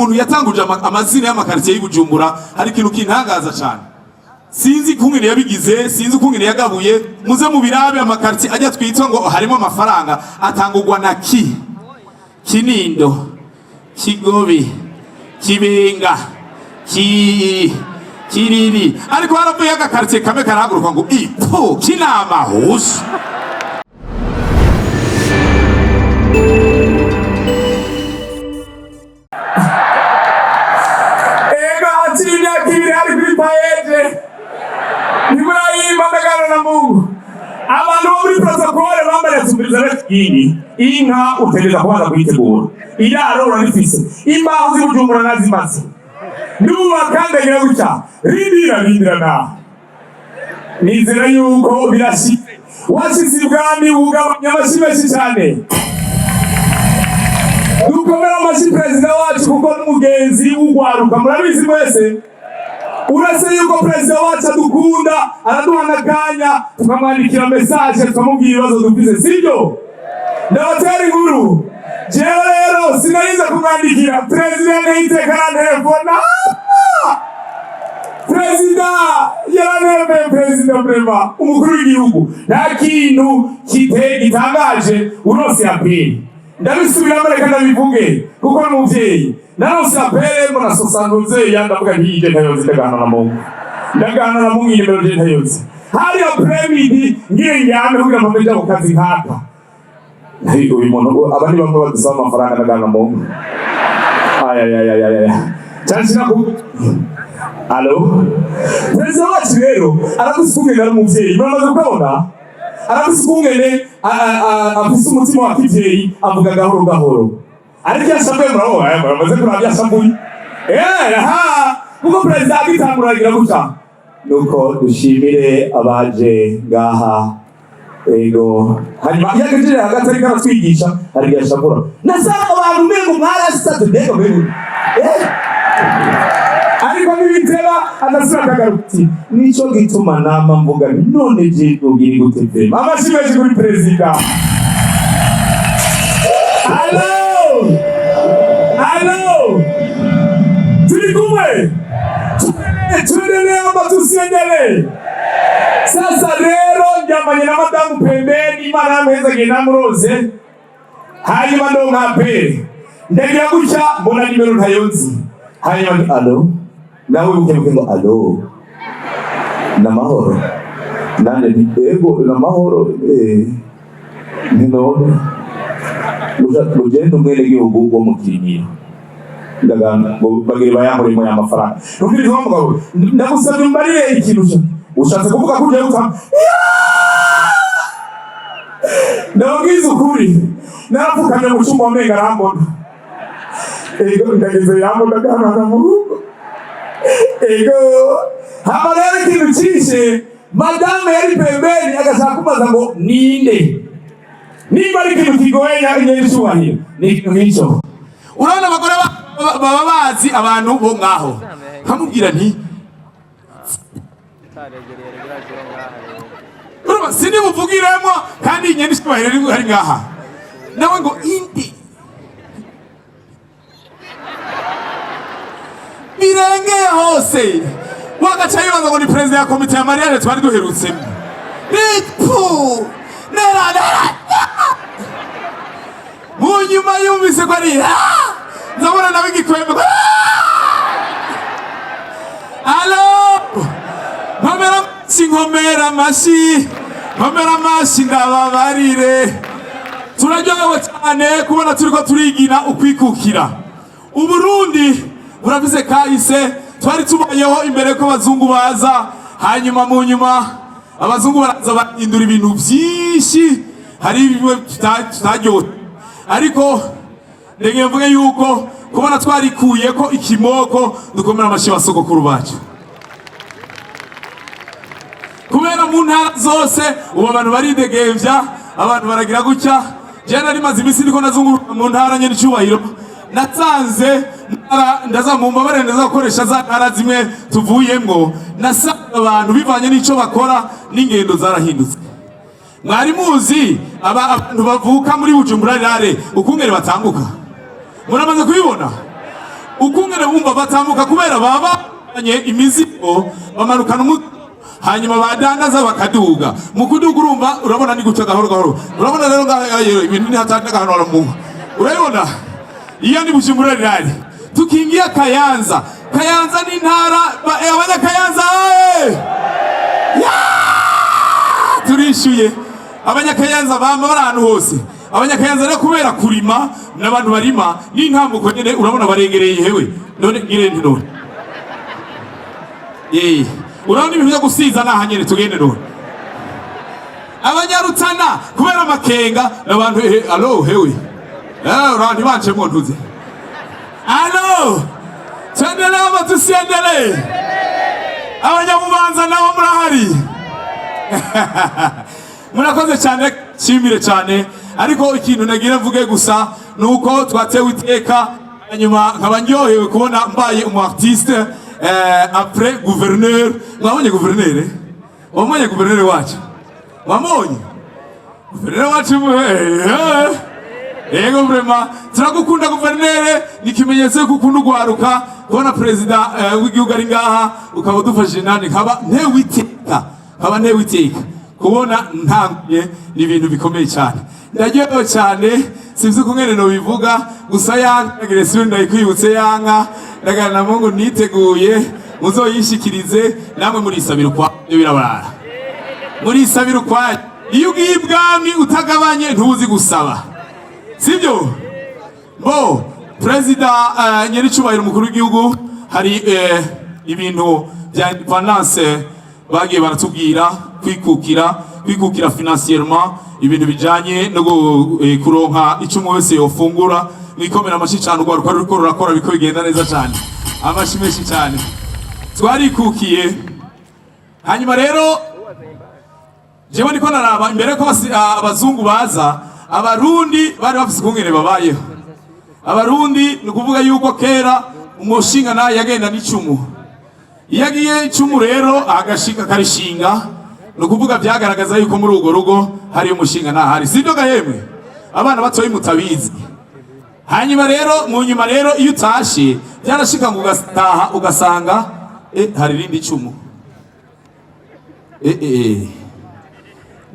umuntu yatanguje amazina y'amakaritiye y'Ibujumbura hari ikintu kintangaza cyane. Sinzi kungene yabigize, sinzi kungene yagabuye, muze mu birabe amakaritiye ajya twitwa ngo harimo amafaranga atangurwa na Kinindo, Kigobe, Kibenga, Kiriri. Ariko haravuye agakaritiye kamwe karahaguruka ngo ipo Kinama hose. Abantu bo muri protokole bambara tumbiriza ini inka utegeza kubanza kuyitegura iraro urarifise imbaho z'Ibujumbura nazimaze n'ubakandagira gutya rindira na nizera yuko birashitse washitse ibwami ugabanya amashyi cyane dukomera amashyi perezida wacu kuko n'umugenzi w'ugwaruka murabizi mwese. Urase yuko perezida wacu adukunda araduha n'akanya tukamwandikira message tukamubwira ibibazo dufise sibyo ndabatera inkuru jewe rero sinariza kumwandikira perezida n'itekana telefona perezida yaranebe perezida brema umukuru w'igihugu nta kintu gitangaje urose apeli ndabisubiramo reka ndabivuge kuko n'umuvyeyi narose apeli mbona sosanuze yandavuga ntiyije ntayoze ndagana na Mungu nimero je ntayoze hari apremidi ngiye njyame kugira ngo mbeje ku kazi nkaka nari uyu muntu abandi bamwe badusaba amafaranga ndagana na Mungu cyane ko allo perezida wacu rero aragusungira n'umuvyeyi muramaze kubona arabisungene afise umutima wa kivyeyi avuga gahoro ariko yashambuye muramaze kurabya yashambuye kuko perezida agitanguragira gutya nuko dushimire abaje ngaha ego hanyuma yagejeje hagati ariko aratwigisha ariko yashambura nasanga abantu mengo mwarasitatu ndego ariko nibiteba adasura kagaruti nico gituma nama mvuga none je ubwiri guteve amashimeje kuri perezida. Allo turi kumwe tuendelee ama tusiendelee? Sasa rero njamanye na madamu pembeni Imana ameza gena muroze hanyuma ndo nkapere ndagira gutya mbona nimero ntayonzi hanyuma allo nawe ukemuke ngo allo namahoro nande ego namahoro none ugenda umwene gihugu wo mukinyira ndagana ngo bagire bayamure mu amafaranga rufite umugabo ndagusabye mbarire ikintu ushatse kuvuga ko ugiye gutanga ndabwiza ukuri narapfukamye mu cyumba wamenga arambona ego ndageze yambona gana na Mungu ego hama rero ikintu cyishe madame yari pembeni agashaka kubaza ngo ninde niba ari ikintu kigoye nyeshuwahira ni ikintu nk'icyo. Urabona abagore baba bazi abantu bo ngaho nkamubwira nti sinimuvugiremo kandi nyeshuwahira ari ngaha nawe ngo indi birengeye hose wagaca yibaza ngo ni perezida ya komite ya mariage twari duherutsemo ripu munyuma yumvise ko ari ndabona nawe igikwembe allo nkomera amashi ndababarire turaryohewe cyane kubona turiko turigina ukwikukira Uburundi burabize kahise twari tubayeho imbere ko abazungu baza hanyuma mu nyuma abazungu baraza bahindura ibintu byinshi hari bimwe tutaryohe ariko ndenge mvuge yuko kubona twarikuye ko ikimoko dukomera amashi basogokuru bacu kubera mu ntara zose ubu abantu baridegevya abantu baragira gutya je nari maze imisi ndiko nazunguruka mu ntara nyene cyubahiro natanze ndaza mu mbabare ndaza gukoresha za ntara zimwe tuvuyemwo nasanga abantu bivanye n'ico bakora n'ingendo zarahindutse. Mwari muzi abantu bavuka muri Bujumbura rare ukungere batanguka muramaze kubibona ukungene bumva batambuka kubera babanye imizigo bamanukana hanyuma badandaza bakaduga mu kuduga urumva urabona ni guca gahoro gahoro urabona rero ibintu ni hataka gahoro mu urabona iyo ni Bujumbura rirari tukingia Kayanza ni ntara abanya Kayanza turishuye abanya Kayanza bamba bari ahantu hose abanya Kayanza rero kubera kurima n'abantu barima n'intambuko nyene urabona barengereye hewe none ngirente none urabona ibintu byo gusiza naha nyene tugende none abanyarutana kubera amakenga n'abantu allo hewe urandi banje mu ntuze allo tendele abatusendele abanyamubanza nabo murahari murakoze cyane chimire cyane ariko ikintu nagira mvuge gusa nuko twatewe iteka hanyuma nkaba ndyohewe kubona mbaye umu artiste après gouverneur mwabonye gouverneur wamanye gouverneur wacu wamanye gouverneur wacu ego vraiment turagukunda gouverneur nikimenyetse kukunda ugwaruka kubona president w'igihugu ari ngaha ukaba udufashije nani nkaba ntewiteka kubona ntangiye ni ibintu bikomeye cyane ndagyeho cyane sivyo kungene no bivuga gusa yangire siwe ndayikwibutse yanka ndagana Mungu niteguye muzoyishikirize namwe muri isabira kwa birabarara muri isabira kwa iyo ugiye ibwami utagabanye ntuzi gusaba sivyo bo president nyericubahiro umukuru w'igihugu hari ibintu bya independence bagiye baratubwira kwikukira financièrement ibintu bijanye no kuronka icumu wese yofungura mwikomera amashi cyane ugwaruka ruko rurakora biko bigenda neza cyane amashimeshi cyane twarikukiye hanyuma rero jewe ndiko naraba imbere ko abazungu baza abarundi bari bafise kungene babayeho abarundi nukuvuga yuko kera umushinga naye yagenda n'icumu yagiye icumu rero agashika karishinga nukuvuga byagaragaza yuko muri ugo rugo hari umushinga nahari sibyo gahemwe abana batoyi mutabizi hanyuma rero mu nyuma rero iyo utashe byarashika ngo ugataha ugasanga hari rindi icumu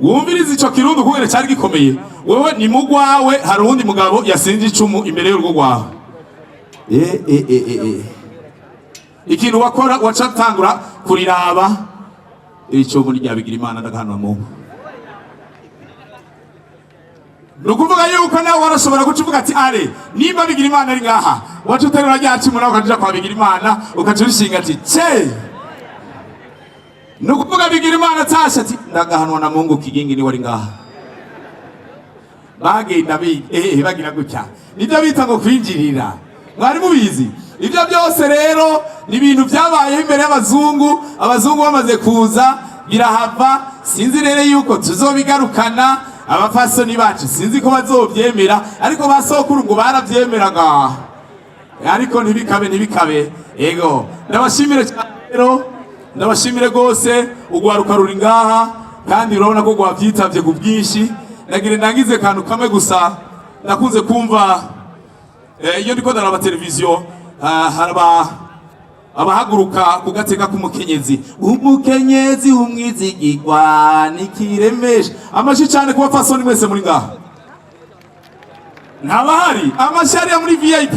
wumviriza ico kirundo kugere cyari gikomeye wewe ni mugwawe hari undi mugabo yasinze icumu imbere y'urugo rwawe ikintu wakora wacatangura kuriraba ico muri ryabigira Imana ndagahana mu nukuvuga yuko nawe warashobora gucuvuga ati are nimba bigira Imana ari ngaha wacuterura ryacimu nawe ukaja kwa bigira Imana ukacurishinga ati ce nukuvuga bigira Imana tasha ati ndagahanwa na Mungu kigingi ni wari ngaha bagenda bagira gutya nibyo bita ngo kwinjirira mwari mubizi ibyo byose rero ni ibintu byabaye imbere y'abazungu bamaze kuza birahava sinzi rero yuko tuzobigarukana abafasoni bacu sinzi ko bazobyemera ariko basokuru ngo barabyemeraga ariko ntibikabe ego ndabashimire rero ndabashimire gose ugwaruka ruri ngaha kandi urabona ko gwavyitabye ku bwinshi nagire ndangize kantu kamwe gusa nakunze kumva iyo ndiko ndaraba televiziyo haraba abahaguruka kugateka k'umukenyezi umwizigirwa nikiremesha amashi cyane kuba fasoni mwese muri ngaha ntabahari amashari ya muri VIP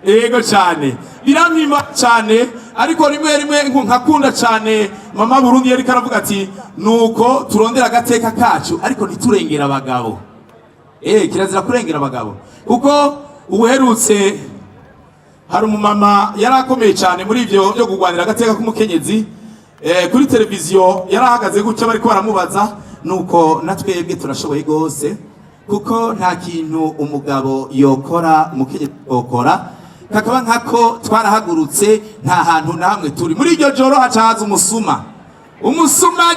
ego cyane birampimba cyane ariko rimwe nkakunda cyane mama Burundi yari karavuga ati nuko turondera agateka kacu ariko ntiturengera abagabo kirazira kurengera abagabo kuko ubuherutse hari umumama yarakomeye cyane muri ivyo byo kugwanira agateka k'umukenyezi kuri televiziyo yarahagaze gutya bari ko baramubaza nuko natwebwe turashoboye gose kuko nta kintu umugabo yokora umukenyezi yokora kakaba nkako twarahagurutse nta hantu namwe turi muri iryo joro hacaza umusuma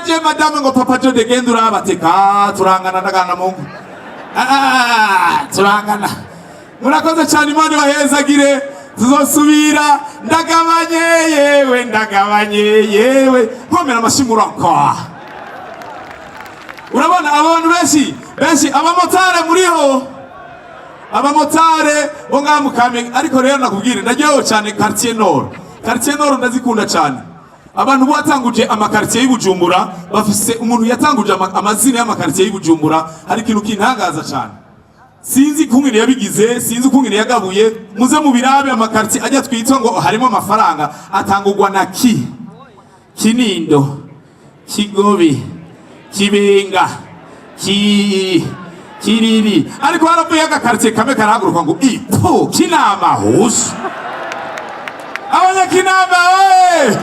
je madame ngo papa jo degenda urabateka turangana ndagana Mungu turangana murakoze cyane Imana bahezagire tuzosubira ndagabanye yewe nkomera amashimura kwa urabona abantu benshi abamotare muriho abamotare bo ngaha mu Kamenge. Ariko rero nakubwire ndaryohewe cyane quartier Nord. Quartier Nord ndazikunda cyane. Abantu batanguje amakartier y'Ibujumbura bafise umuntu yatanguje amazina y'amakartier y'Ibujumbura, hari ikintu kintangaza cyane. Sinzi kungene yabigize, sinzi kungene yagabuye, muze mu birabe amakartier ajya twitwa ngo harimo amafaranga atangurwa na Kinindo, Kigobe, Kibenga, Kiriri. Ariko haravuye agakartier kamwe karahaguruka ngo ipo Kinama hose. Abanyakinama we!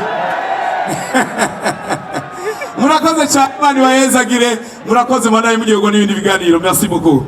Murakoze cyane, Imana ibahezagire. Murakoze mwanaye mu gihugu n'ibindi biganiro. Merci beaucoup.